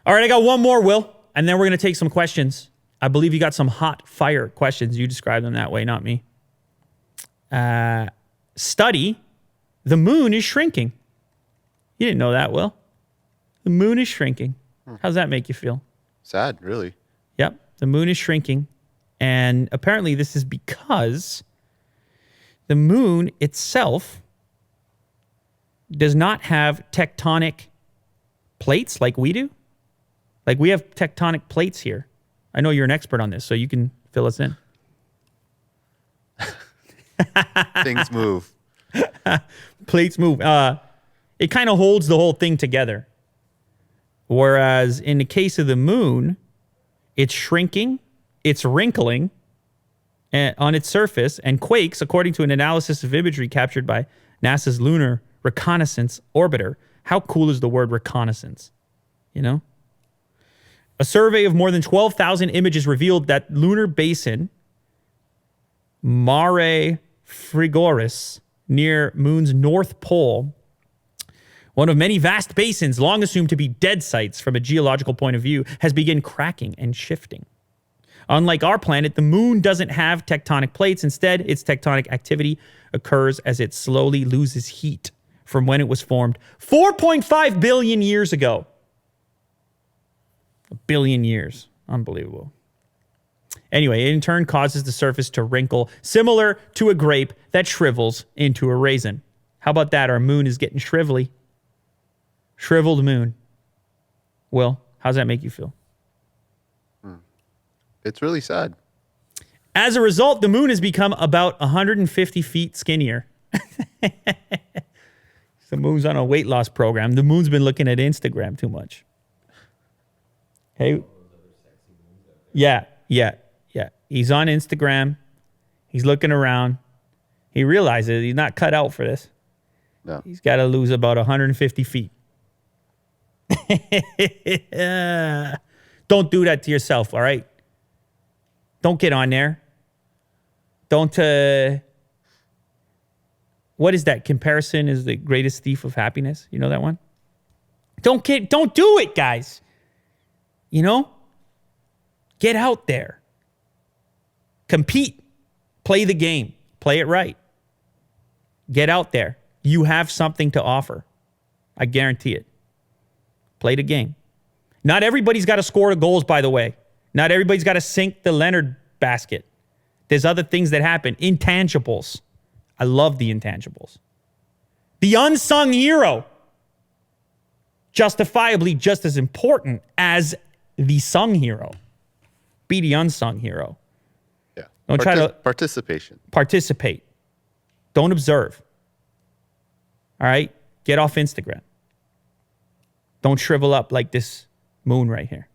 All right, I got one more, Will, and then we're going to take some questions. I believe you got some hot fire questions. You described them that way, not me. Study, the moon is shrinking. You didn't know that, Will. The moon is shrinking. How's that make you feel? Sad, really. Yep, the moon is shrinking. And apparently this is because the moon itself does not have tectonic plates like we do. Like we have tectonic plates here. I know you're an expert on this, so you can fill us in. Things move. Plates move. It kind of holds the whole thing together. Whereas in the case of the moon, it's shrinking, it's wrinkling on its surface, and quakes, according to an analysis of imagery captured by NASA's Lunar Reconnaissance Orbiter. How cool is the word reconnaissance? You know? A survey of more than 12,000 images revealed that lunar basin, Mare Frigoris, near moon's north pole, one of many vast basins long assumed to be dead sites from a geological point of view, has begun cracking and shifting. Unlike our planet, the moon doesn't have tectonic plates. Instead, its tectonic activity occurs as it slowly loses heat from when it was formed 4.5 billion years ago. A billion years. Unbelievable. Anyway, it in turn causes the surface to wrinkle, similar to a grape that shrivels into a raisin. How about that? Our moon is getting shrivelly. Shriveled moon. Will, how's that make you feel? It's really sad. As a result, the moon has become about 150 feet skinnier. The moon's on a weight loss program. The moon's been looking at Instagram too much. Hey. Yeah. He's on Instagram. He's looking around. He realizes he's not cut out for this. No. He's got to lose about 150 feet. Don't do that to yourself, all right? Don't get on there. Don't, what is that? Comparison is the greatest thief of happiness. You know that one? Don't do it, guys. You know? Get out there. Compete. Play the game. Play it right. Get out there. You have something to offer. I guarantee it. Play the game. Not everybody's got to score the goals, by the way. Not everybody's got to sink the Leonard basket. There's other things that happen. Intangibles. I love the intangibles. The unsung hero. Justifiably just as important as the sung hero. Be the unsung hero. Yeah. Don't try to... Participation. Participate. Don't observe. All right? Get off Instagram. Don't shrivel up like this moon right here.